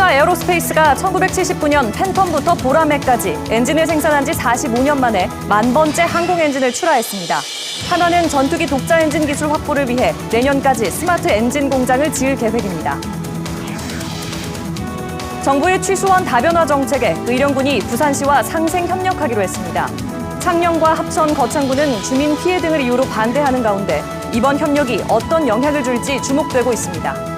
한화 에어로스페이스가 1979년 팬텀부터 보라매까지 엔진을 생산한 지 45년 만에 10,000번째 항공 엔진을 출하했습니다. 한화는 전투기 독자 엔진 기술 확보를 위해 내년까지 스마트 엔진 공장을 지을 계획입니다. 정부의 취수원 다변화 정책에 의령군이 부산시와 상생 협력하기로 했습니다. 창녕과 합천, 거창군은 주민 피해 등을 이유로 반대하는 가운데 이번 협력이 어떤 영향을 줄지 주목되고 있습니다.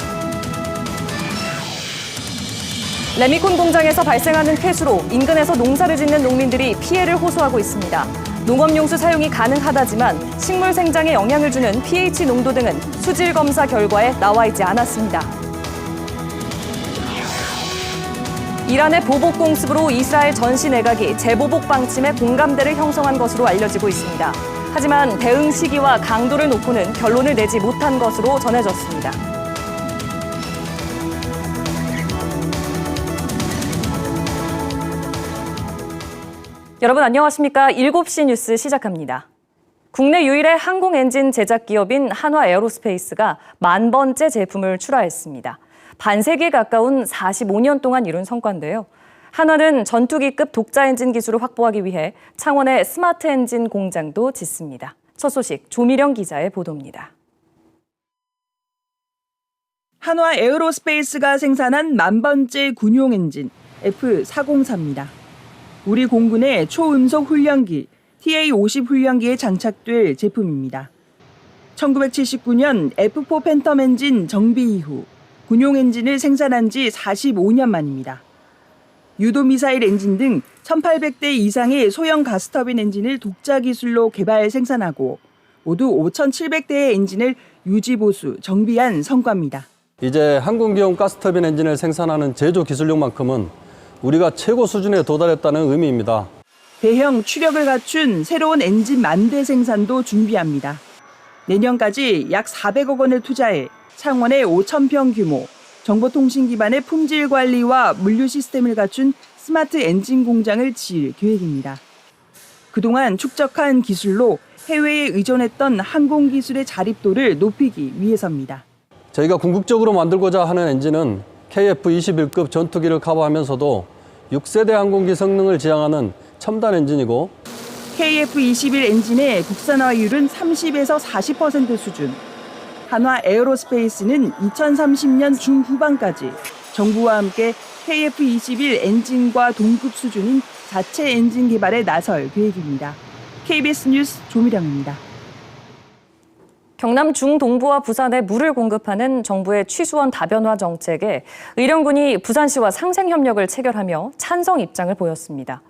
레미콘 공장에서 발생하는 폐수로 인근에서 농사를 짓는 농민들이 피해를 호소하고 있습니다. 농업용수 사용이 가능하다지만 식물 생장에 영향을 주는 pH 농도 등은 수질 검사 결과에 나와 있지 않았습니다. 이란의 보복 공습으로 이스라엘 전시 내각이 재보복 방침에 공감대를 형성한 것으로 알려지고 있습니다. 하지만 대응 시기와 강도를 놓고는 결론을 내지 못한 것으로 전해졌습니다. 여러분 안녕하십니까? 7시 뉴스 시작합니다. 국내 유일의 항공 엔진 제작 기업인 한화 에어로스페이스가 10,000번째 제품을 출하했습니다. 반세기에 가까운 45년 동안 이룬 성과인데요. 한화는 전투기급 독자 엔진 기술을 확보하기 위해 창원에 스마트 엔진 공장도 짓습니다. 첫 소식 조미령 기자의 보도입니다. 한화 에어로스페이스가 생산한 10,000번째 군용 엔진 F404입니다. 우리 공군의 초음속 훈련기 TA-50 훈련기에 장착될 제품입니다. 1979년 F4 팬텀 엔진 정비 이후 군용 엔진을 생산한 지 45년 만입니다. 유도미사일 엔진 등 1,800대 이상의 소형 가스터빈 엔진을 독자 기술로 개발 생산하고 모두 5,700대의 엔진을 유지보수, 정비한 성과입니다. 이제 항공기용 가스터빈 엔진을 생산하는 제조 기술력만큼은 우리가 최고 수준에 도달했다는 의미입니다. 대형 추력을 갖춘 새로운 엔진 10,000대 생산도 준비합니다. 내년까지 약 400억 원을 투자해 창원의 5,000평 규모, 정보통신 기반의 품질 관리와 물류 시스템을 갖춘 스마트 엔진 공장을 지을 계획입니다. 그동안 축적한 기술로 해외에 의존했던 항공 기술의 자립도를 높이기 위해서입니다. 저희가 궁극적으로 만들고자 하는 엔진은 KF-21급 전투기를 커버하면서도 6세대 항공기 성능을 지향하는 첨단 엔진이고 KF-21 엔진의 국산화율은 30에서 40% 수준. 한화 에어로스페이스는 2030년 중후반까지 정부와 함께 KF-21 엔진과 동급 수준인 자체 엔진 개발에 나설 계획입니다. KBS 뉴스 조미령입니다. 경남 중동부와 부산에 물을 공급하는 정부의 취수원 다변화 정책에 의령군이 부산시와 상생 협력을 체결하며 찬성 입장을 보였습니다.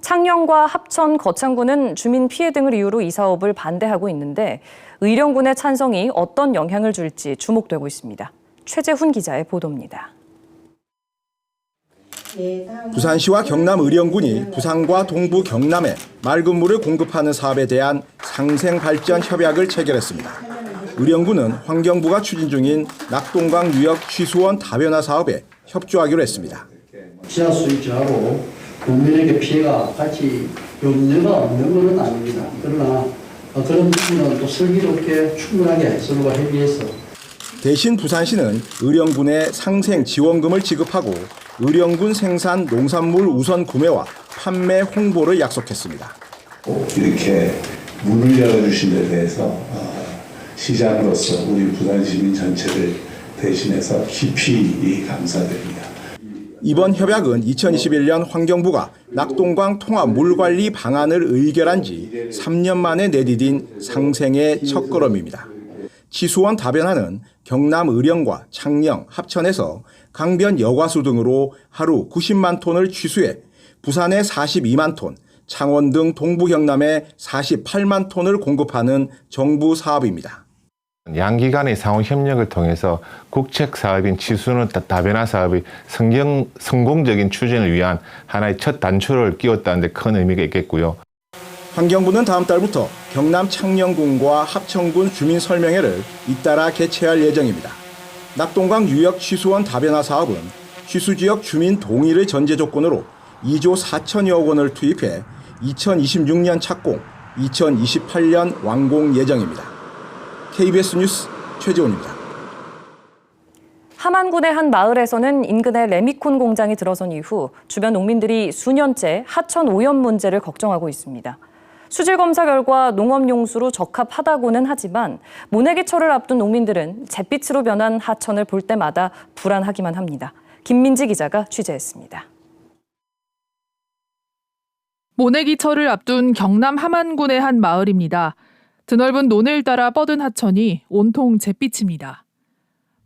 창녕과 합천, 거창군은 주민 피해 등을 이유로 이 사업을 반대하고 있는데 의령군의 찬성이 어떤 영향을 줄지 주목되고 있습니다. 최재훈 기자의 보도입니다. 부산시와 경남 의령군이 부산과 동부 경남에 맑은 물을 공급하는 사업에 대한 상생 발전 협약을 체결했습니다. 의령군은 환경부가 추진 중인 낙동강 유역 취수원 다변화 사업에 협조하기로 했습니다. 지하수 유지하고 국민에게 피해가 같이 염려가 없는 것은 아닙니다. 그러나 그런 부분은 또 슬기롭게 충분하게 서로가 협의해서 대신 부산시는 의령군에 상생 지원금을 지급하고 의령군 생산 농산물 우선 구매와 판매 홍보를 약속했습니다. 이렇게 문을 열어주신 데 대해서 시장으로서 우리 부산 시민 전체를 대신해서 깊이 감사드립니다. 이번 협약은 2021년 환경부가 낙동강 통합 물관리 방안을 의결한 지 3년 만에 내디딘 상생의 첫걸음입니다. 취수원 다변화는 경남 의령과 창녕, 합천에서 강변 여과수 등으로 하루 90만 톤을 취수해 부산에 42만 톤, 창원 등 동부 경남에 48만 톤을 공급하는 정부 사업입니다. 양기간의 상호 협력을 통해서 국책 사업인 취수원 다변화 사업의 성공적인 추진을 위한 하나의 첫 단초를 끼웠다는 데 큰 의미가 있겠고요. 환경부는 다음 달부터 경남 창녕군과 합천군 주민 설명회를 잇따라 개최할 예정입니다. 낙동강 유역 취수원 다변화 사업은 취수지역 주민 동의를 전제 조건으로 2조 4천여억 원을 투입해 2026년 착공, 2028년 완공 예정입니다. KBS 뉴스 최재훈입니다. 함안군의 한 마을에서는 인근에 레미콘 공장이 들어선 이후 주변 농민들이 수년째 하천 오염 문제를 걱정하고 있습니다. 수질 검사 결과 농업용수로 적합하다고는 하지만 모내기철을 앞둔 농민들은 잿빛으로 변한 하천을 볼 때마다 불안하기만 합니다. 김민지 기자가 취재했습니다. 모내기철을 앞둔 경남 함안군의 한 마을입니다. 드넓은 논을 따라 뻗은 하천이 온통 잿빛입니다.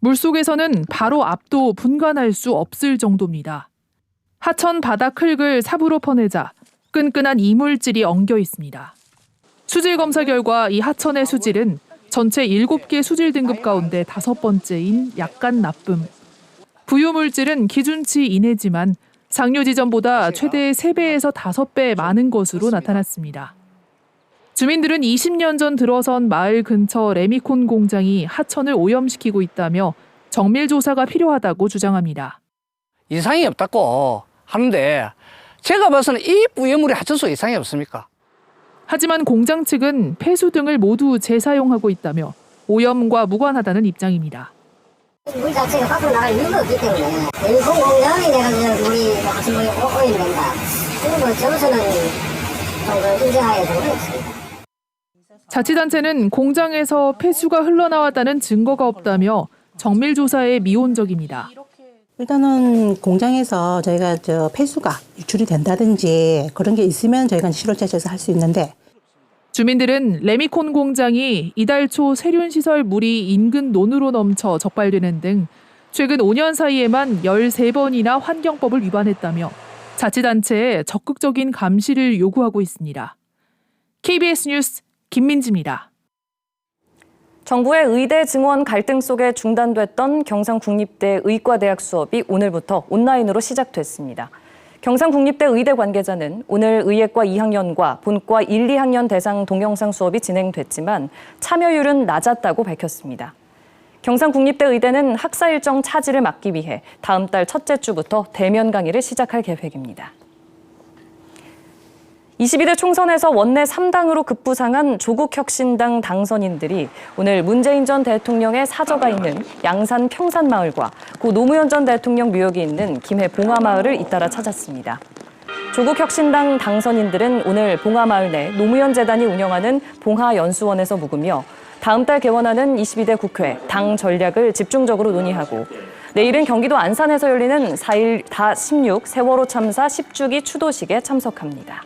물속에서는 바로 앞도 분간할 수 없을 정도입니다. 하천 바닥 흙을 삽으로 퍼내자 끈끈한 이물질이 엉겨 있습니다. 수질 검사 결과 이 하천의 수질은 전체 7개 수질 등급 가운데 5번째인 약간 나쁨. 부유물질은 기준치 이내지만 상류 지점보다 최대 3배에서 5배 많은 것으로 나타났습니다. 주민들은 20년 전 들어선 마을 근처 레미콘 공장이 하천을 오염시키고 있다며 정밀 조사가 필요하다고 주장합니다. 이상이 없다고 하는데 제가 봐서는 이 부유물이 하천수 이상이 없습니까? 하지만 공장 측은 폐수 등을 모두 재사용하고 있다며 오염과 무관하다는 입장입니다. 물 자체가 밖으로 나갈 이유가 없기 때문에 레미콘 공장이 돼가지고 물이 하천물이 오염된다. 그리고 저로서는 좀 인정하기 좀 어렵습니다. 자치단체는 공장에서 폐수가 흘러나왔다는 증거가 없다며 정밀 조사에 미온적입니다. 일단은 공장에서 저희가 폐수가 유출이 된다든지 그런 게 있으면 저희가 실효자체에서 할 수 있는데 주민들은 레미콘 공장이 이달 초 세륜 시설 물이 인근 논으로 넘쳐 적발되는 등 최근 5년 사이에만 13번이나 환경법을 위반했다며 자치단체에 적극적인 감시를 요구하고 있습니다. KBS 뉴스 김민지입니다. 정부의 의대 증원 갈등 속에 중단됐던 경상국립대 의과대학 수업이 오늘부터 온라인으로 시작됐습니다. 경상국립대 의대 관계자는 오늘 의예과 2학년과 본과 1, 2학년 대상 동영상 수업이 진행됐지만 참여율은 낮았다고 밝혔습니다. 경상국립대 의대는 학사 일정 차질을 막기 위해 다음 달 첫째 주부터 대면 강의를 시작할 계획입니다. 22대 총선에서 원내 3당으로 급부상한 조국혁신당 당선인들이 오늘 문재인 전 대통령의 사저가 있는 양산 평산마을과 고 노무현 전 대통령 묘역이 있는 김해 봉화마을을 잇따라 찾았습니다. 조국혁신당 당선인들은 오늘 봉화마을 내 노무현 재단이 운영하는 봉화연수원에서 묵으며 다음 달 개원하는 22대 국회 당 전략을 집중적으로 논의하고 내일은 경기도 안산에서 열리는 4.16 세월호 참사 10주기 추도식에 참석합니다.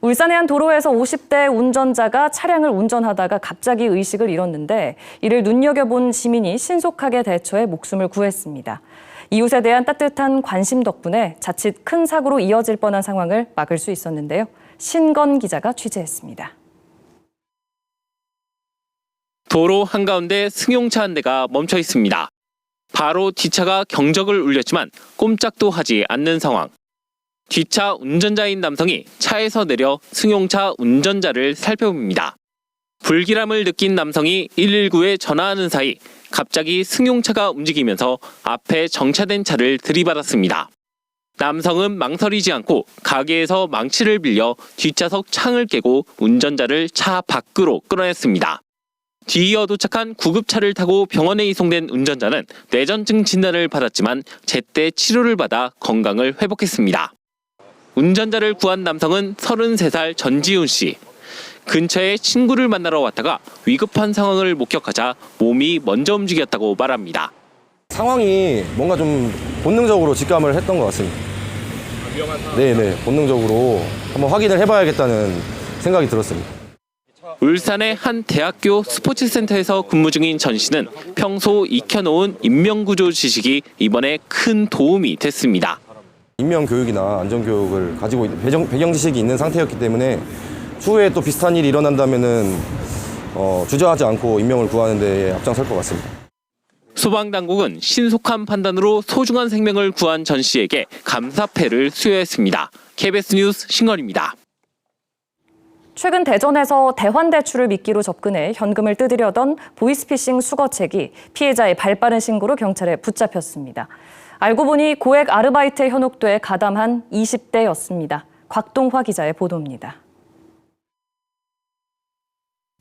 울산의 한 도로에서 50대 운전자가 차량을 운전하다가 갑자기 의식을 잃었는데 이를 눈여겨본 시민이 신속하게 대처해 목숨을 구했습니다. 이웃에 대한 따뜻한 관심 덕분에 자칫 큰 사고로 이어질 뻔한 상황을 막을 수 있었는데요. 신건 기자가 취재했습니다. 도로 한가운데 승용차 한 대가 멈춰 있습니다. 바로 뒷차가 경적을 울렸지만 꼼짝도 하지 않는 상황. 뒷차 운전자인 남성이 차에서 내려 승용차 운전자를 살펴봅니다. 불길함을 느낀 남성이 119에 전화하는 사이 갑자기 승용차가 움직이면서 앞에 정차된 차를 들이받았습니다. 남성은 망설이지 않고 가게에서 망치를 빌려 뒷좌석 창을 깨고 운전자를 차 밖으로 끌어냈습니다. 뒤이어 도착한 구급차를 타고 병원에 이송된 운전자는 뇌전증 진단을 받았지만 제때 치료를 받아 건강을 회복했습니다. 운전자를 구한 남성은 33살 전지훈 씨. 근처에 친구를 만나러 왔다가 위급한 상황을 목격하자 몸이 먼저 움직였다고 말합니다. 상황이 뭔가 좀 본능적으로 직감을 했던 것 같습니다. 위험한 상황? 네네, 본능적으로 한번 확인을 해봐야겠다는 생각이 들었습니다. 울산의 한 대학교 스포츠센터에서 근무 중인 전 씨는 평소 익혀놓은 인명구조 지식이 이번에 큰 도움이 됐습니다. 인명교육이나 안전교육을 가지고 배경 지식이 있는 상태였기 때문에 추후에 또 비슷한 일이 일어난다면은 주저하지 않고 인명을 구하는 데 앞장설 것 같습니다. 소방당국은 신속한 판단으로 소중한 생명을 구한 전 씨에게 감사패를 수여했습니다. KBS 뉴스 신건입니다. 최근 대전에서 대환대출을 미끼로 접근해 현금을 뜯으려던 보이스피싱 수거책이 피해자의 발빠른 신고로 경찰에 붙잡혔습니다. 알고 보니 고액 아르바이트에 현혹돼 가담한 20대였습니다. 곽동화 기자의 보도입니다.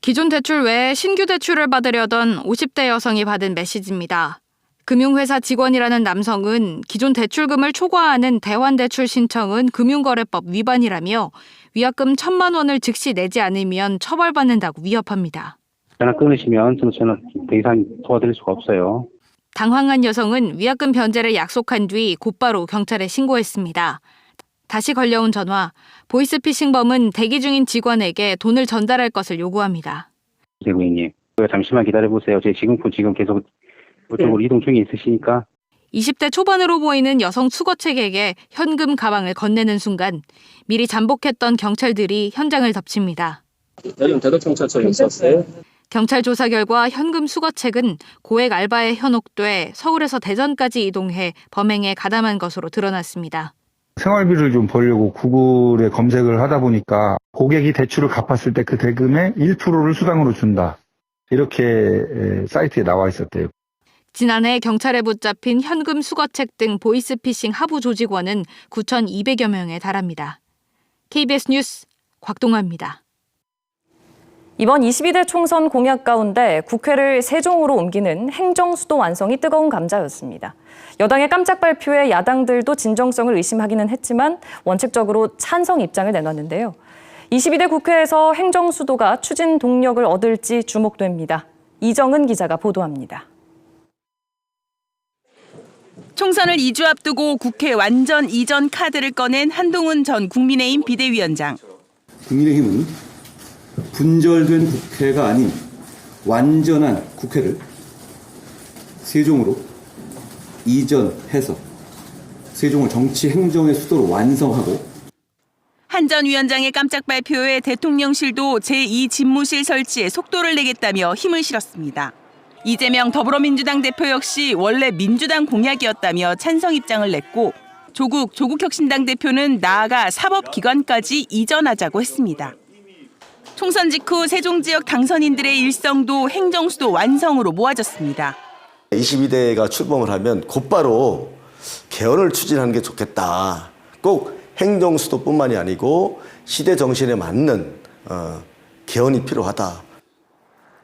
기존 대출 외에 신규 대출을 받으려던 50대 여성이 받은 메시지입니다. 금융회사 직원이라는 남성은 기존 대출금을 초과하는 대환대출 신청은 금융거래법 위반이라며 위약금 1,000만 원을 즉시 내지 않으면 처벌받는다고 위협합니다. 전화 끊으시면 저는 더 이상 도와드릴 수가 없어요. 당황한 여성은 위약금 변제를 약속한 뒤 곧바로 경찰에 신고했습니다. 다시 걸려온 전화, 보이스피싱범은 대기 중인 직원에게 돈을 전달할 것을 요구합니다. 고객님, 잠시만 기다려보세요. 제 지금 계속 그쪽으로 이동 중에 있으시니까. 20대 초반으로 보이는 여성 수거책에게 현금 가방을 건네는 순간 미리 잠복했던 경찰들이 현장을 덮칩니다. 대덕경찰서에 있었어요? 경찰 조사 결과 현금 수거책은 고액 알바에 현혹돼 서울에서 대전까지 이동해 범행에 가담한 것으로 드러났습니다. 생활비를 좀 벌려고 구글에 검색을 하다 보니까 고객이 대출을 갚았을 때 그 대금의 1%를 수당으로 준다. 이렇게 사이트에 나와 있었대요. 지난해 경찰에 붙잡힌 현금 수거책 등 보이스피싱 하부 조직원은 9,200여 명에 달합니다. KBS 뉴스 곽동아입니다. 이번 22대 총선 공약 가운데 국회를 세종으로 옮기는 행정수도 완성이 뜨거운 감자였습니다. 여당의 깜짝 발표에 야당들도 진정성을 의심하기는 했지만 원칙적으로 찬성 입장을 내놨는데요. 22대 국회에서 행정수도가 추진 동력을 얻을지 주목됩니다. 이정은 기자가 보도합니다. 총선을 2주 앞두고 국회 완전 이전 카드를 꺼낸 한동훈 전 국민의힘 비대위원장. 국민의힘은 분절된 국회가 아닌 완전한 국회를 세종으로 이전해서 세종을 정치 행정의 수도로 완성하고. 한 전 위원장의 깜짝 발표에 대통령실도 제2집무실 설치에 속도를 내겠다며 힘을 실었습니다. 이재명 더불어민주당 대표 역시 원래 민주당 공약이었다며 찬성 입장을 냈고 조국혁신당 대표는 나아가 사법기관까지 이전하자고 했습니다. 총선 직후 세종 지역 당선인들의 일성도 행정수도 완성으로 모아졌습니다. 22대가 출범을 하면 곧바로 개헌을 추진하는 게 좋겠다. 꼭 행정수도뿐만이 아니고 시대 정신에 맞는 개헌이 필요하다.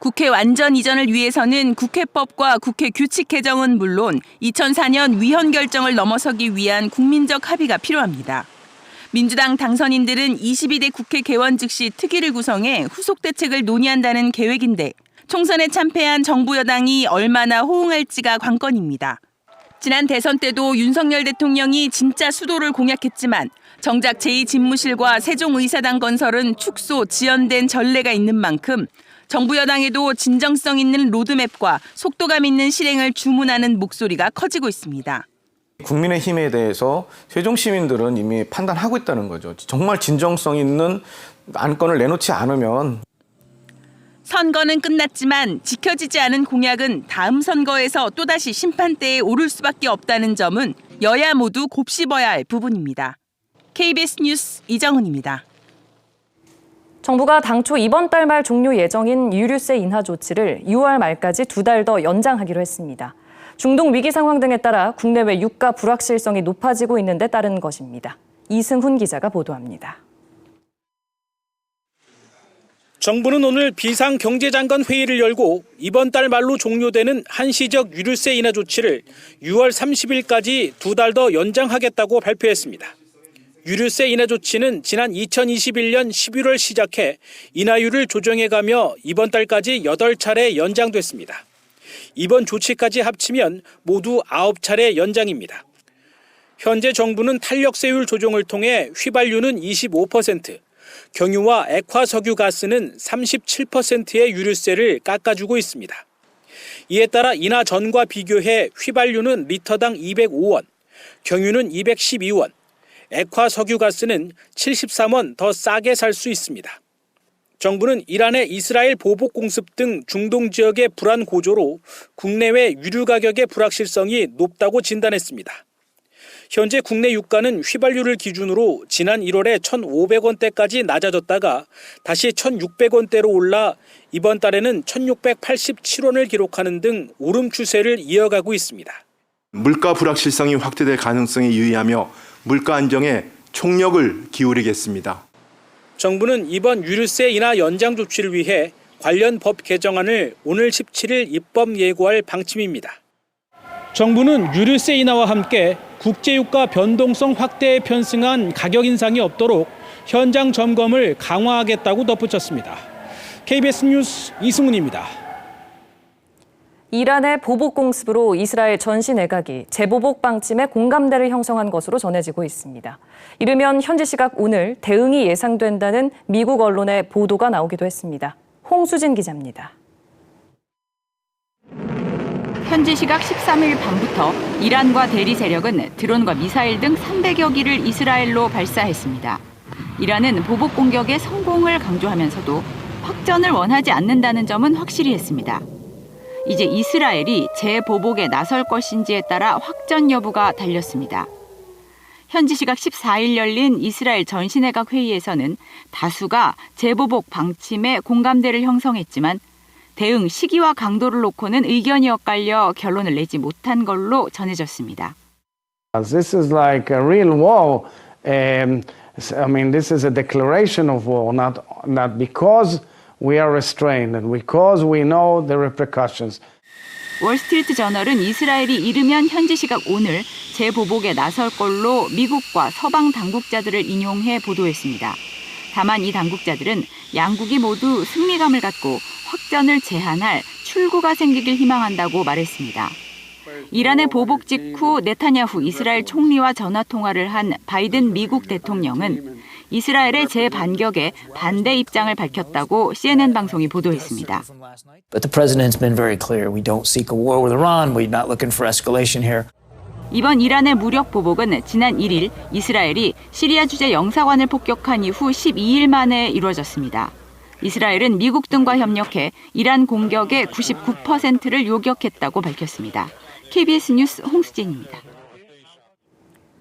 국회 완전 이전을 위해서는 국회법과 국회 규칙 개정은 물론 2004년 위헌 결정을 넘어서기 위한 국민적 합의가 필요합니다. 민주당 당선인들은 22대 국회 개원 즉시 특위를 구성해 후속 대책을 논의한다는 계획인데 총선에 참패한 정부 여당이 얼마나 호응할지가 관건입니다. 지난 대선 때도 윤석열 대통령이 진짜 수도를 공약했지만 정작 제2집무실과 세종의사당 건설은 축소, 지연된 전례가 있는 만큼 정부 여당에도 진정성 있는 로드맵과 속도감 있는 실행을 주문하는 목소리가 커지고 있습니다. 국민의힘에 대해서 세종 시민들은 이미 판단하고 있다는 거죠. 정말 진정성 있는 안건을 내놓지 않으면. 선거는 끝났지만 지켜지지 않은 공약은 다음 선거에서 또다시 심판대에 오를 수밖에 없다는 점은 여야 모두 곱씹어야 할 부분입니다. KBS 뉴스 이정은입니다. 정부가 당초 이번 달 말 종료 예정인 유류세 인하 조치를 6월 말까지 2달 더 연장하기로 했습니다. 중동 위기 상황 등에 따라 국내외 유가 불확실성이 높아지고 있는 데 따른 것입니다. 이승훈 기자가 보도합니다. 정부는 오늘 비상경제장관 회의를 열고 이번 달 말로 종료되는 한시적 유류세 인하 조치를 6월 30일까지 2달 더 연장하겠다고 발표했습니다. 유류세 인하 조치는 지난 2021년 11월 시작해 인하율을 조정해가며 이번 달까지 8차례 연장됐습니다. 이번 조치까지 합치면 모두 9차례 연장입니다. 현재 정부는 탄력세율 조정을 통해 휘발유는 25%, 경유와 액화석유가스는 37%의 유류세를 깎아주고 있습니다. 이에 따라 인하 전과 비교해 휘발유는 리터당 205원, 경유는 212원, 액화석유가스는 73원 더 싸게 살 수 있습니다. 정부는 이란의 이스라엘 보복 공습 등 중동 지역의 불안 고조로 국내외 유류 가격의 불확실성이 높다고 진단했습니다. 현재 국내 유가는 휘발유를 기준으로 지난 1월에 1,500원대까지 낮아졌다가 다시 1,600원대로 올라 이번 달에는 1,687원을 기록하는 등 오름 추세를 이어가고 있습니다. 물가 불확실성이 확대될 가능성에 유의하며 물가 안정에 총력을 기울이겠습니다. 정부는 이번 유류세 인하 연장 조치를 위해 관련 법 개정안을 오늘 17일 입법 예고할 방침입니다. 정부는 유류세 인하와 함께 국제유가 변동성 확대에 편승한 가격 인상이 없도록 현장 점검을 강화하겠다고 덧붙였습니다. KBS 뉴스 이승훈입니다. 이란의 보복 공습으로 이스라엘 전시 내각이 재보복 방침에 공감대를 형성한 것으로 전해지고 있습니다. 이르면 현지 시각 오늘 대응이 예상된다는 미국 언론의 보도가 나오기도 했습니다. 홍수진 기자입니다. 현지 시각 13일 밤부터 이란과 대리 세력은 드론과 미사일 등 300여 기를 이스라엘로 발사했습니다. 이란은 보복 공격의 성공을 강조하면서도 확전을 원하지 않는다는 점은 확실히 했습니다. 이제 이스라엘이 재보복에 나설 것인지에 따라 확전 여부가 달렸습니다. 현지 시각 14일 열린 이스라엘 전시내각 회의에서는 다수가 재보복 방침에 공감대를 형성했지만 대응 시기와 강도를 놓고는 의견이 엇갈려 결론을 내지 못한 걸로 전해졌습니다. This is like a real war. I mean, this is a declaration of war, not because we are restrained and because we know the repercussions. 월스트리트 저널은 이스라엘이 이르면 현지 시각 오늘 재보복에 나설 걸로 미국과 서방 당국자들을 인용해 보도했습니다. 다만 이 당국자들은 양국이 모두 승리감을 갖고 확전을 제한할 출구가 생기길 희망한다고 말했습니다. 이란의 보복 직후 네타냐후 이스라엘 총리와 전화통화를 한 바이든 미국 대통령은 이스라엘의 재반격에 반대 입장을 밝혔다고 CNN 방송이 보도했습니다. But the president's been very clear. We don't seek a war with Iran. We're not looking for escalation here. 이번 이란의 무력 보복은 지난 1일 이스라엘이 시리아 주재 영사관을 폭격한 이후 12일 만에 이루어졌습니다. 이스라엘은 미국 등과 협력해 이란 공격의 99%를 요격했다고 밝혔습니다. KBS 뉴스 홍수진입니다.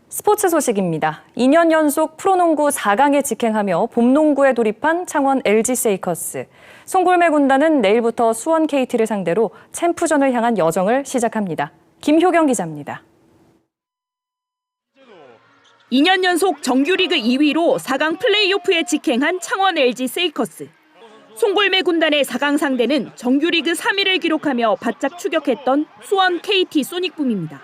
스포츠 소식입니다. 2년 연속 프로농구 4강에 직행하며 봄농구에 돌입한 창원 LG 세이커스. 송골매 군단은 내일부터 수원 KT를 상대로 챔프전을 향한 여정을 시작합니다. 김효경 기자입니다. 2년 연속 정규리그 2위로 4강 플레이오프에 직행한 창원 LG 세이커스. 송골매 군단의 4강 상대는 정규리그 3위를 기록하며 바짝 추격했던 수원 KT 소닉붐입니다.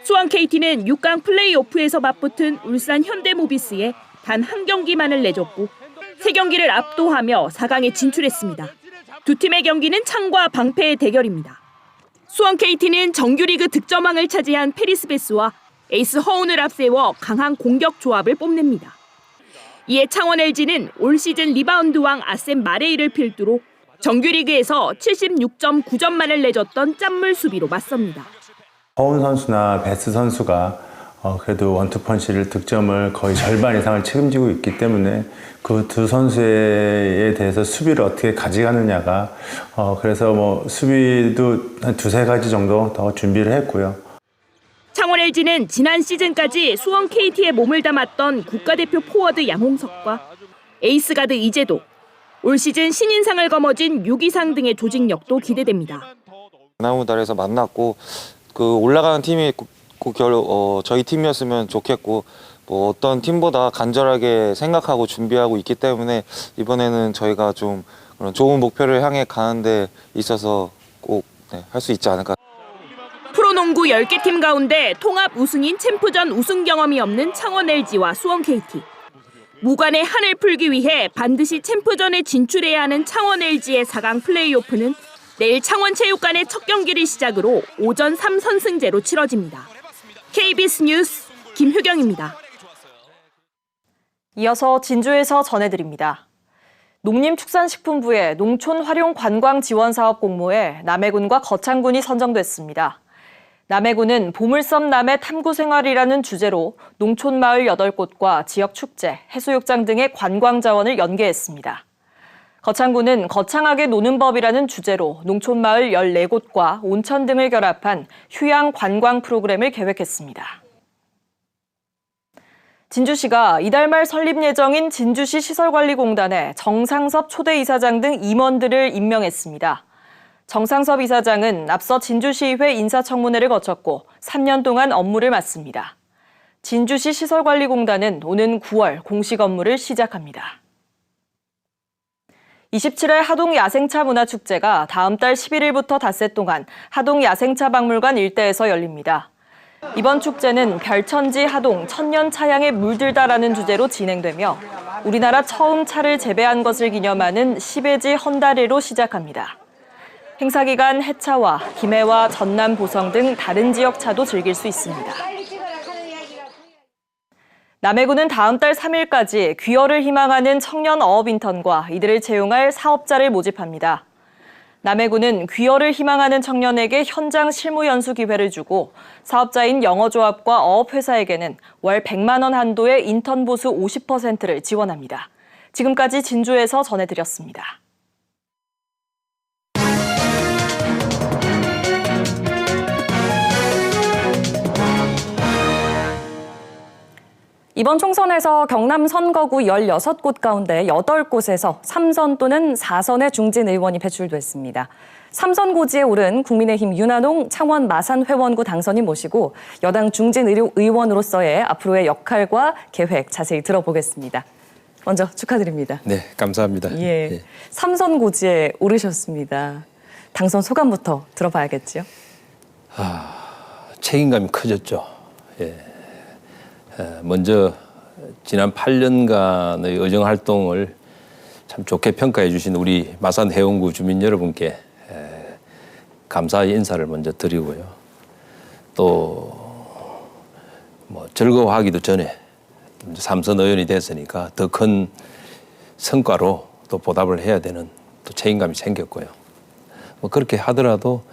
수원 KT는 6강 플레이오프에서 맞붙은 울산 현대모비스에 단 한 경기만을 내줬고 3경기를 압도하며 4강에 진출했습니다. 두 팀의 경기는 창과 방패의 대결입니다. 수원 KT는 정규리그 득점왕을 차지한 페리스베스와 에이스 허운을 앞세워 강한 공격 조합을 뽐냅니다. 이에 창원 LG는 올 시즌 리바운드왕 아셈 마레이를 필두로 정규리그에서 76.9점만을 내줬던 짠물 수비로 맞섭니다. 허운 선수나 베스 선수가 그래도 원투펀치를 득점을 거의 절반 이상을 책임지고 있기 때문에 그 두 선수에 대해서 수비를 어떻게 가져가느냐가 그래서 뭐 수비도 한 두세 가지 정도 더 준비를 했고요. 창원 LG는 지난 시즌까지 수원 KT에 몸을 담았던 국가대표 포워드 양홍석과 에이스 가드 이재도, 올 시즌 신인상을 거머쥔 유기상 등의 조직력도 기대됩니다. 나무다리에서 만났고 그 올라가는 팀이 저희 팀이었으면 좋겠고 뭐 어떤 팀보다 간절하게 생각하고 준비하고 있기 때문에 이번에는 저희가 좀 그런 좋은 목표를 향해 가는 데 있어서 꼭 할 수 있지 않을까. 프로농구 10개 팀 가운데 통합 우승인 챔프전 우승 경험이 없는 창원 LG와 수원 KT. 무관의 한을 풀기 위해 반드시 챔프전에 진출해야 하는 창원 LG의 4강 플레이오프는 내일 창원체육관의 첫 경기를 시작으로 오전 3선승제로 치러집니다. KBS 뉴스 김효경입니다. 이어서 진주에서 전해드립니다. 농림축산식품부의 농촌활용관광지원사업 공모에 남해군과 거창군이 선정됐습니다. 남해군은 보물섬 남해 탐구생활이라는 주제로 농촌마을 8곳과 지역축제, 해수욕장 등의 관광자원을 연계했습니다. 거창군은 거창하게 노는 법이라는 주제로 농촌마을 14곳과 온천 등을 결합한 휴양 관광 프로그램을 계획했습니다. 진주시가 이달 말 설립 예정인 진주시 시설관리공단에 정상섭 초대이사장 등 임원들을 임명했습니다. 정상섭 이사장은 앞서 진주시의회 인사청문회를 거쳤고 3년 동안 업무를 맡습니다. 진주시 시설관리공단은 오는 9월 공식 업무를 시작합니다. 27회 하동 야생차 문화축제가 다음 달 11일부터 닷새 동안 하동 야생차 박물관 일대에서 열립니다. 이번 축제는 별천지 하동 천년 차양에 물들다라는 주제로 진행되며 우리나라 처음 차를 재배한 것을 기념하는 시베지 헌다리로 시작합니다. 행사 기간 해차와 김해와 전남 보성 등 다른 지역 차도 즐길 수 있습니다. 남해군은 다음 달 3일까지 귀화를 희망하는 청년 어업 인턴과 이들을 채용할 사업자를 모집합니다. 남해군은 귀화를 희망하는 청년에게 현장 실무 연수 기회를 주고 사업자인 영어조합과 어업회사에게는 월 100만 원 한도의 인턴 보수 50%를 지원합니다. 지금까지 진주에서 전해드렸습니다. 이번 총선에서 경남 선거구 16곳 가운데 8곳에서 3선 또는 4선의 중진 의원이 배출됐습니다. 3선 고지에 오른 국민의힘 윤한홍 창원 마산회원구 당선인 모시고 여당 중진 의원으로서의 앞으로의 역할과 계획 자세히 들어보겠습니다. 먼저 축하드립니다. 네, 감사합니다. 예, 네. 3선 고지에 오르셨습니다. 당선 소감부터 들어봐야겠죠? 책임감이 커졌죠. 예. 먼저 지난 8년간의 의정활동을 참 좋게 평가해 주신 우리 마산 해운구 주민 여러분께 감사의 인사를 먼저 드리고요. 또 뭐 즐거워하기도 전에 3선 의원이 됐으니까 더 큰 성과로 또 보답을 해야 되는 또 책임감이 생겼고요. 뭐 그렇게 하더라도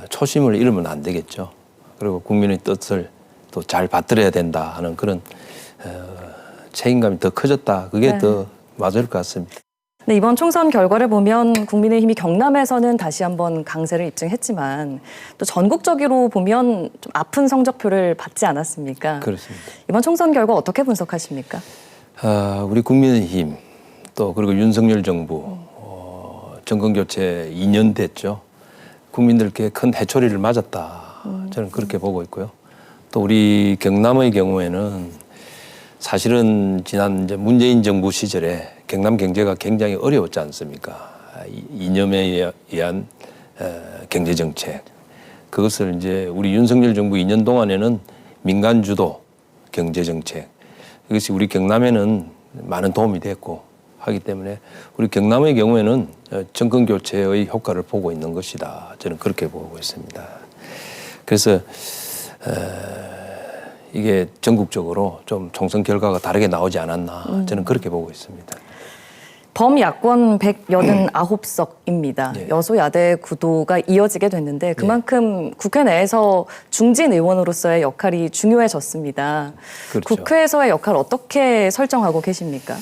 초심을 잃으면 안 되겠죠. 그리고 국민의 뜻을 또 잘 받들어야 된다 하는 그런 책임감이 더 커졌다. 그게 네. 더 맞을 것 같습니다. 네, 이번 총선 결과를 보면 국민의힘이 경남에서는 다시 한번 강세를 입증했지만 또 전국적으로 보면 좀 아픈 성적표를 받지 않았습니까? 그렇습니다. 이번 총선 결과 어떻게 분석하십니까? 우리 국민의힘 또 그리고 윤석열 정부 정권교체 2년 됐죠. 국민들께 큰 해초리를 맞았다. 저는 그렇게 보고 있고요. 또 우리 경남의 경우에는 사실은 지난 이제 문재인 정부 시절에 경남 경제가 굉장히 어려웠지 않습니까? 이념에 의한 경제 정책. 그것을 이제 우리 윤석열 정부 2년 동안에는 민간 주도 경제 정책. 이것이 우리 경남에는 많은 도움이 됐고 하기 때문에 우리 경남의 경우에는 정권 교체의 효과를 보고 있는 것이다. 저는 그렇게 보고 있습니다. 그래서 이게 전국적으로 좀 총선 결과가 다르게 나오지 않았나 저는 그렇게 보고 있습니다. 범야권 189석입니다. 네. 여소야대 구도가 이어지게 됐는데 그만큼 국회 내에서 중진 의원으로서의 역할이 중요해졌습니다. 그렇죠. 국회에서의 역할 어떻게 설정하고 계십니까?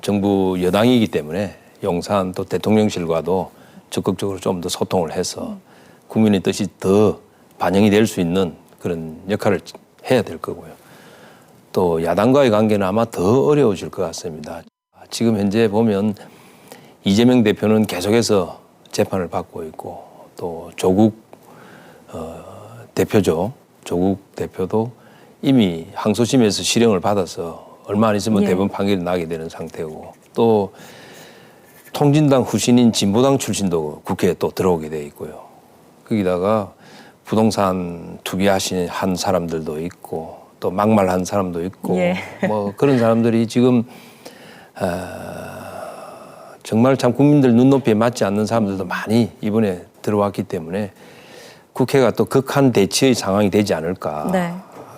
정부 여당이기 때문에 용산 또 대통령실과도 적극적으로 좀 더 소통을 해서 국민의 뜻이 더 반영이 될 수 있는 그런 역할을 해야 될 거고요. 또 야당과의 관계는 아마 더 어려워질 것 같습니다. 지금 현재 보면 이재명 대표는 계속해서 재판을 받고 있고 또 조국 대표죠. 조국 대표도 이미 항소심에서 실형을 받아서 얼마 안 있으면 대법원 판결이 나게 되는 상태고 또 통진당 후신인 진보당 출신도 국회에 또 들어오게 돼 있고요. 거기다가 부동산 투기하신 한 사람들도 있고 또 막말한 사람도 있고 뭐 그런 사람들이 지금 정말 참 국민들 눈높이에 맞지 않는 사람들도 많이 이번에 들어왔기 때문에 국회가 또 극한 대치의 상황이 되지 않을까. 네.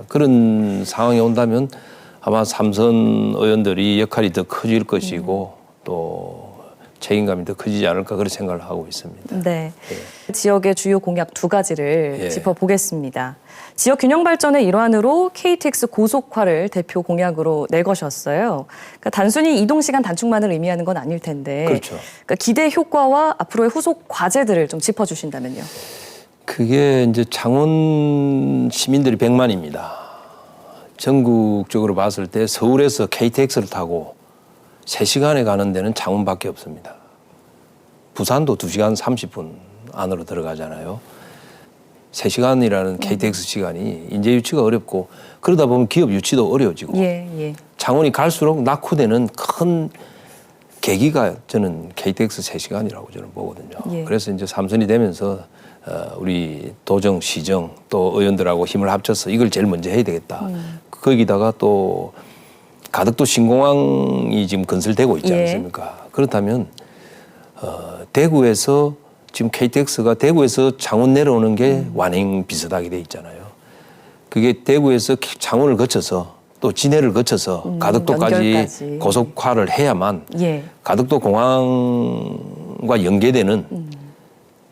그런 상황이 온다면 아마 3선 의원들이 역할이 더 커질 것이고 또 책임감이 더 커지지 않을까 그런 생각을 하고 있습니다. 네. 지역의 주요 공약 2가지를 짚어보겠습니다. 지역 균형 발전의 일환으로 KTX 고속화를 대표 공약으로 내거셨어요. 그러니까 단순히 이동 시간 단축만을 의미하는 건 아닐 텐데. 그렇죠. 그러니까 기대 효과와 앞으로의 후속 과제들을 좀 짚어주신다면요. 그게 이제 창원 시민들이 100만입니다. 전국적으로 봤을 때 서울에서 KTX를 타고 3시간에 가는 데는 창원밖에 없습니다. 부산도 2시간 30분 안으로 들어가잖아요. 3시간이라는 KTX 시간이 인재 유치가 어렵고 그러다 보면 기업 유치도 어려워지고 창원이 갈수록 낙후되는 큰 계기가 저는 KTX 3시간이라고 저는 보거든요. 예. 그래서 이제 3선이 되면서 우리 도정, 시정 또 의원들하고 힘을 합쳐서 이걸 제일 먼저 해야 되겠다. 거기다가 또 가덕도 신공항이 지금 건설되고 있지 예. 않습니까? 그렇다면 대구에서 지금 KTX가 대구에서 창원 내려오는 게 완행 비슷하게 돼 있잖아요. 그게 대구에서 창원을 거쳐서 또 진해를 거쳐서 가덕도까지 연결까지. 고속화를 해야만 예. 가덕도 공항과 연계되는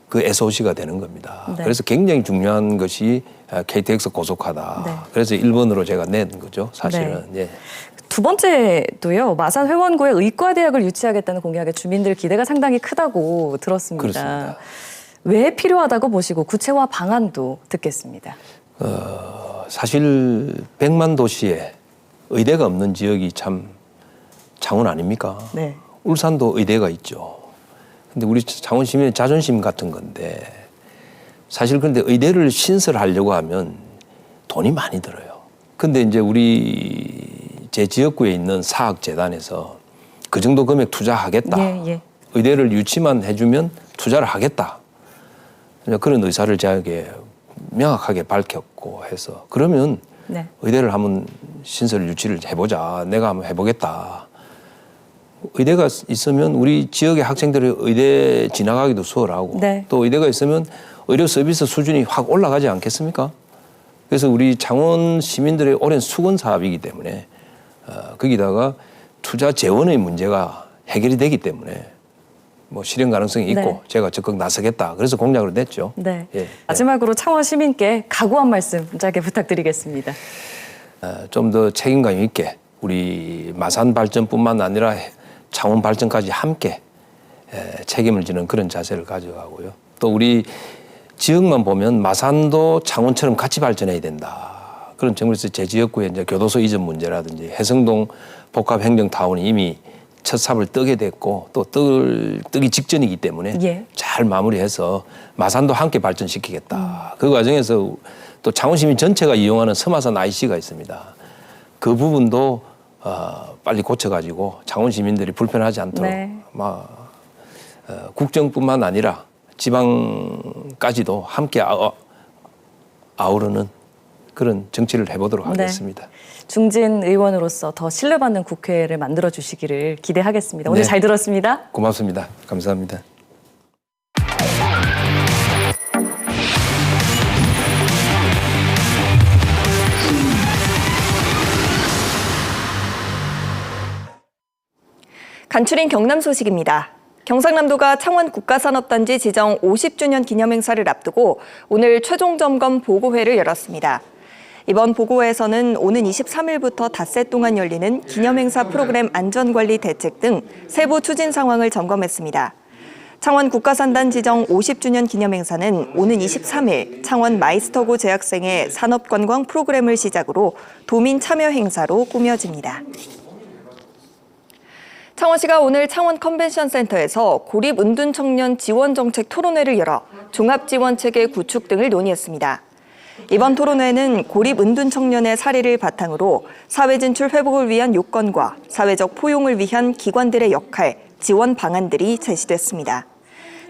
그 SOC가 되는 겁니다. 네. 그래서 굉장히 중요한 것이 KTX 고속화다. 네. 그래서 1번으로 제가 낸 거죠, 사실은. 예. 두 번째도요. 마산 회원구에 의과대학을 유치하겠다는 공약에 주민들 기대가 상당히 크다고 들었습니다. 그렇습니다. 왜 필요하다고 보시고 구체화 방안도 듣겠습니다. 사실 100만 도시에 의대가 없는 지역이 참 창원 아닙니까? 네. 울산도 의대가 있죠. 근데 우리 창원 시민의 자존심 같은 건데 사실 근데 의대를 신설하려고 하면 돈이 많이 들어요. 근데 이제 제 지역구에 있는 사학재단에서 그 정도 금액 투자하겠다. 예. 의대를 유치만 해주면 투자를 하겠다. 그런 의사를 저에게 명확하게 밝혔고 해서 그러면 네. 의대를 한번 신설 유치를 해보자. 내가 한번 해보겠다. 의대가 있으면 우리 지역의 학생들이 의대 지나가기도 수월하고 네. 또 의대가 있으면 의료 서비스 수준이 확 올라가지 않겠습니까? 그래서 우리 창원 시민들의 오랜 수건 사업이기 때문에 거기다가 투자 재원의 문제가 해결이 되기 때문에 뭐 실현 가능성이 있고 네. 제가 적극 나서겠다. 그래서 공약으로 냈죠. 네. 예. 마지막으로 창원 시민께 각오한 말씀 짧게 부탁드리겠습니다. 좀 더 책임감 있게 우리 마산 발전뿐만 아니라 창원 발전까지 함께 책임을 지는 그런 자세를 가져가고요. 또 우리 지역만 보면 마산도 창원처럼 같이 발전해야 된다. 그런 점에서 제 지역구에 이제 교도소 이전 문제라든지 해성동 복합행정타운이 이미 첫 삽을 뜨게 됐고 또 뜨기 직전이기 때문에 예. 잘 마무리해서 마산도 함께 발전시키겠다. 그 과정에서 또 창원시민 전체가 이용하는 서마산 IC가 있습니다. 그 부분도 빨리 고쳐가지고 창원 시민들이 불편하지 않도록 네. 국정뿐만 아니라 지방까지도 함께 아우르는 그런 정치를 해보도록 네. 하겠습니다. 중진 의원으로서 더 신뢰받는 국회를 만들어 주시기를 기대하겠습니다. 오늘 네. 잘 들었습니다. 고맙습니다. 감사합니다. 간추린 경남 소식입니다. 경상남도가 창원 국가산업단지 지정 50주년 기념행사를 앞두고 오늘 최종 점검 보고회를 열었습니다. 이번 보고회에서는 오는 23일부터 닷새 동안 열리는 기념행사 프로그램 안전관리 대책 등 세부 추진 상황을 점검했습니다. 창원 국가산단 지정 50주년 기념행사는 오는 23일 창원 마이스터고 재학생의 산업관광 프로그램을 시작으로 도민 참여 행사로 꾸며집니다. 창원시가 오늘 창원 컨벤션센터에서 고립은둔청년 지원정책 토론회를 열어 종합지원체계 구축 등을 논의했습니다. 이번 토론회는 고립은둔청년의 사례를 바탕으로 사회진출 회복을 위한 요건과 사회적 포용을 위한 기관들의 역할, 지원 방안들이 제시됐습니다.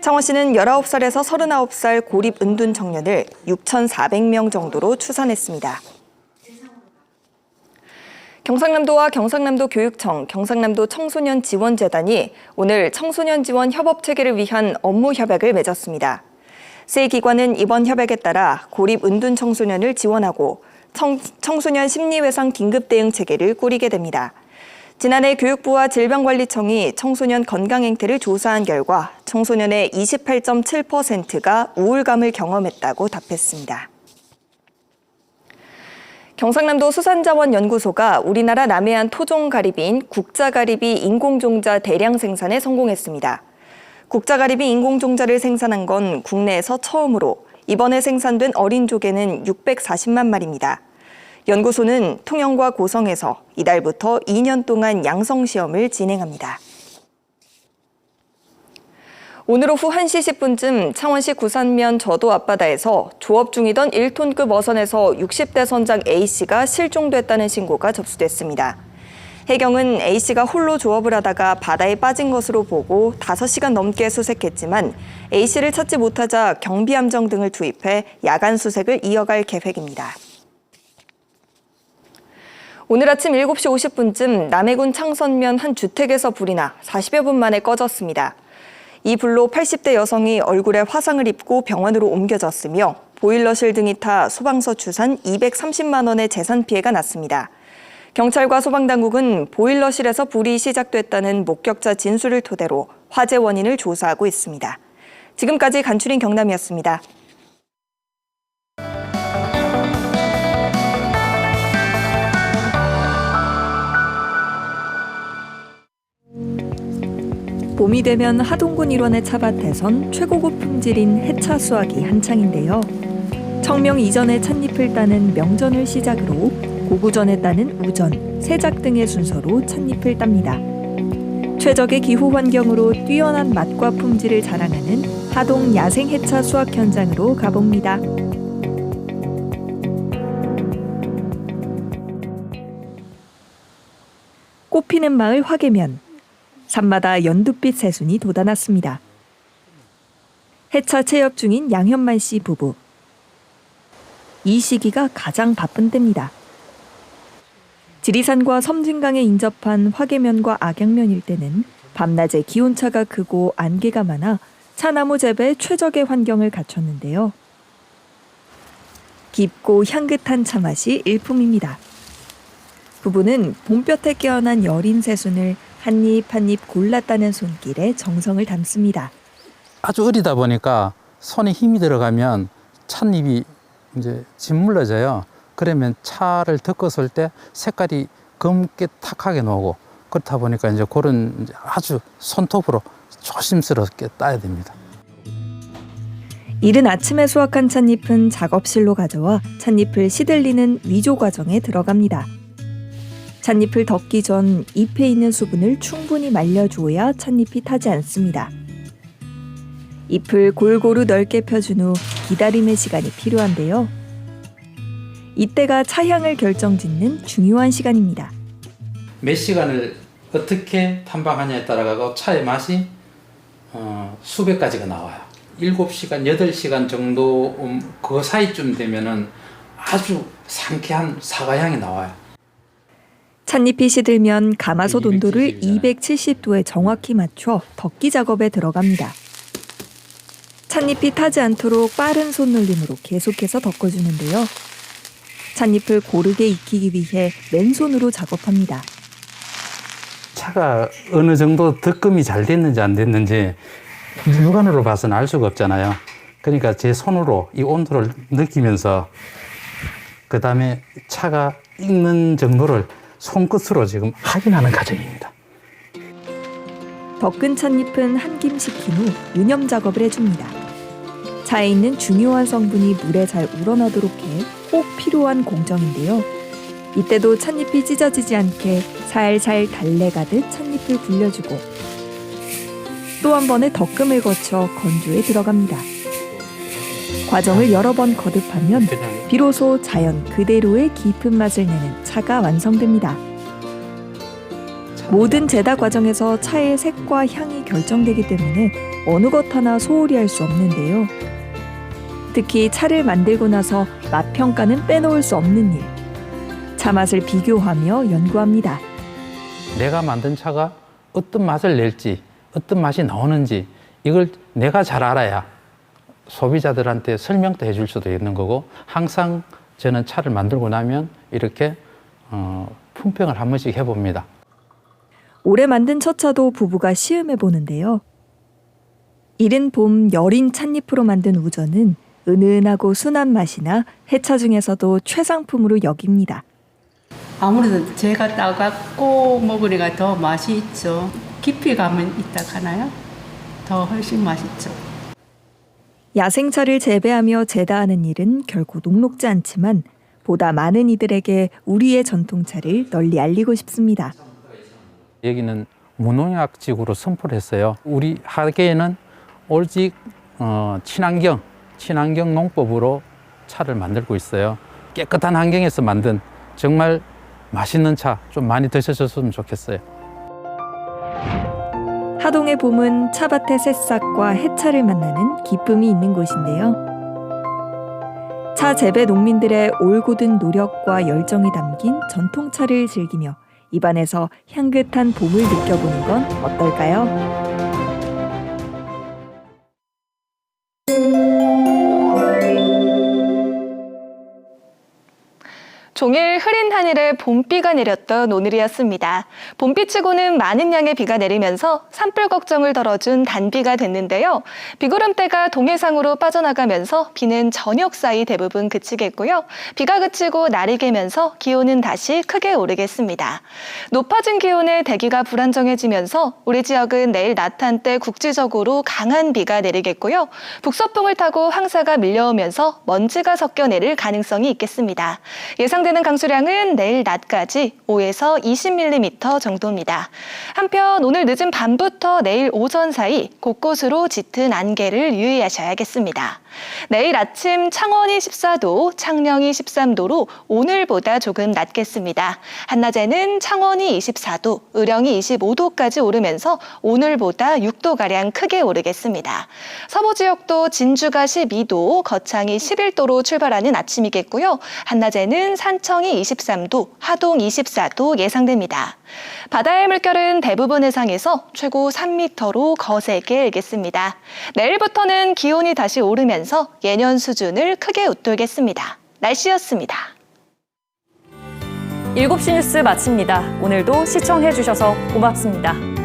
창원시는 19살에서 39살 고립은둔청년을 6,400명 정도로 추산했습니다. 경상남도와 경상남도 교육청, 경상남도 청소년 지원재단이 오늘 청소년 지원 협업 체계를 위한 업무 협약을 맺었습니다. 세 기관은 이번 협약에 따라 고립 은둔 청소년을 지원하고 청소년 심리외상 긴급 대응 체계를 꾸리게 됩니다. 지난해 교육부와 질병관리청이 청소년 건강 행태를 조사한 결과 청소년의 28.7%가 우울감을 경험했다고 답했습니다. 경상남도 수산자원연구소가 우리나라 남해안 토종가리비인 국자가리비 인공종자 대량 생산에 성공했습니다. 국자가리비 인공종자를 생산한 건 국내에서 처음으로 이번에 생산된 어린 조개는 640만 마리입니다. 연구소는 통영과 고성에서 이달부터 2년 동안 양성시험을 진행합니다. 오늘 오후 1시 10분쯤 창원시 구산면 저도 앞바다에서 조업 중이던 1톤급 어선에서 60대 선장 A씨가 실종됐다는 신고가 접수됐습니다. 해경은 A씨가 홀로 조업을 하다가 바다에 빠진 것으로 보고 5시간 넘게 수색했지만 A씨를 찾지 못하자 경비함정 등을 투입해 야간 수색을 이어갈 계획입니다. 오늘 아침 7시 50분쯤 남해군 창선면 한 주택에서 불이 나 40여 분 만에 꺼졌습니다. 이 불로 80대 여성이 얼굴에 화상을 입고 병원으로 옮겨졌으며 보일러실 등이 타 소방서 추산 230만 원의 재산 피해가 났습니다. 경찰과 소방당국은 보일러실에서 불이 시작됐다는 목격자 진술을 토대로 화재 원인을 조사하고 있습니다. 지금까지 간추린 경남이었습니다. 봄이 되면 하동군 일원의 차밭에선 최고급 품질인 해차 수확이 한창인데요. 청명 이전에 찻잎을 따는 명전을 시작으로 고구전에 따는 우전, 세작 등의 순서로 찻잎을 땁니다. 최적의 기후 환경으로 뛰어난 맛과 품질을 자랑하는 하동 야생 해차 수확 현장으로 가봅니다. 꽃피는 마을 화계면. 산마다 연두빛 새순이 돋아났습니다. 해차 체업 중인 양현만 씨 부부. 이 시기가 가장 바쁜 때입니다. 지리산과 섬진강에 인접한 화계면과 악양면 일대는 밤낮에 기온차가 크고 안개가 많아 차나무 재배에 최적의 환경을 갖췄는데요. 깊고 향긋한 차맛이 일품입니다. 부부는 봄볕에 깨어난 여린 새순을 한 입 한 입 골라 따는 손길에 정성을 담습니다. 아주 어리다 보니까 손에 힘이 들어가면 찻잎이 이제 짓물러져요. 그러면 차를 덮었을 때 색깔이 검게 탁하게 나오고 그렇다 보니까 이제 그런 이제 아주 손톱으로 조심스럽게 따야 됩니다. 이른 아침에 수확한 찻잎은 작업실로 가져와 찻잎을 시들리는 위조 과정에 들어갑니다. 찻잎을 덮기 전 잎에 있는 수분을 충분히 말려주어야 찻잎이 타지 않습니다. 잎을 골고루 넓게 펴준 후 기다림의 시간이 필요한데요. 이때가 차향을 결정짓는 중요한 시간입니다. 몇 시간을 어떻게 탐방하냐에 따라가고 차의 맛이 수백 가지가 나와요. 7시간, 8시간 정도 그 사이쯤 되면은 아주 상쾌한 사과향이 나와요. 찻잎이 시들면 가마솥 온도를 270도에 정확히 맞춰 덮기 작업에 들어갑니다. 찻잎이 타지 않도록 빠른 손놀림으로 계속해서 덮어주는데요. 찻잎을 고르게 익히기 위해 맨손으로 작업합니다. 차가 어느 정도 덕금이 잘 됐는지 안 됐는지 육안으로 봐서는 알 수가 없잖아요. 그러니까 제 손으로 이 온도를 느끼면서 그 다음에 차가 익는 정도를 손끝으로 지금 확인하는 과정입니다. 덮은 찻잎은 한 김 식힌 후 유념 작업을 해줍니다. 차에 있는 중요한 성분이 물에 잘 우러나도록 해 꼭 필요한 공정인데요. 이때도 찻잎이 찢어지지 않게 살살 달래가듯 찻잎을 굴려주고 또 한 번의 덮금을 거쳐 건조에 들어갑니다. 과정을 여러 번 거듭하면 비로소 자연 그대로의 깊은 맛을 내는 차가 완성됩니다. 모든 제다 과정에서 차의 색과 향이 결정되기 때문에 어느 것 하나 소홀히 할 수 없는데요. 특히 차를 만들고 나서 맛 평가는 빼놓을 수 없는 일. 차 맛을 비교하며 연구합니다. 내가 만든 차가 어떤 맛을 낼지, 어떤 맛이 나오는지 이걸 내가 잘 알아야 소비자들한테 설명도 해줄 수도 있는 거고 항상 저는 차를 만들고 나면 이렇게 품평을 한 번씩 해봅니다. 올해 만든 첫 차도 부부가 시음해 보는데요. 이른 봄 여린 찻잎으로 만든 우전은 은은하고 순한 맛이나 해차 중에서도 최상품으로 여깁니다. 아무래도 제가 따갖고 먹으니까 더 맛이 있죠. 깊이 가면 있다 하나요? 더 훨씬 맛있죠. 야생차를 재배하며 제다하는 일은 결코 녹록지 않지만 보다 많은 이들에게 우리의 전통차를 널리 알리고 싶습니다. 여기는 무농약 지구로 선포를 했어요. 우리 하계에는 오직 친환경 농법으로 차를 만들고 있어요. 깨끗한 환경에서 만든 정말 맛있는 차 좀 많이 드셔줬으면 좋겠어요. 하동의 봄은 차밭의 새싹과 해차를 만나는 기쁨이 있는 곳인데요. 차 재배 농민들의 올곧은 노력과 열정이 담긴 전통차를 즐기며 입안에서 향긋한 봄을 느껴보는 건 어떨까요? 종일 흐린 하늘에 봄비가 내렸던 오늘이었습니다. 봄비치고는 많은 양의 비가 내리면서 산불 걱정을 덜어준 단비가 됐는데요. 비구름대가 동해상으로 빠져나가면서 비는 저녁 사이 대부분 그치겠고요. 비가 그치고 날이 개면서 기온은 다시 크게 오르겠습니다. 높아진 기온에 대기가 불안정해지면서 우리 지역은 내일 낮 한때 국지적으로 강한 비가 내리겠고요. 북서풍을 타고 황사가 밀려오면서 먼지가 섞여 내릴 가능성이 있겠습니다. 예상되는 강수량은 내일 낮까지 5에서 20mm 정도입니다. 한편 오늘 늦은 밤부터 내일 오전 사이 곳곳으로 짙은 안개를 유의하셔야겠습니다. 내일 아침 창원이 14도, 창녕이 13도로 오늘보다 조금 낮겠습니다. 한낮에는 창원이 24도, 의령이 25도까지 오르면서 오늘보다 6도가량 크게 오르겠습니다. 서부 지역도 진주가 12도, 거창이 11도로 출발하는 아침이겠고요. 한낮에는 산청이 23도, 하동 24도 예상됩니다. 바다의 물결은 대부분 해상에서 최고 3m로 거세게 일겠습니다. 내일부터는 기온이 다시 오르면서 예년 수준을 크게 웃돌겠습니다. 날씨였습니다. 7시 뉴스 마칩니다. 오늘도 시청해주셔서 고맙습니다.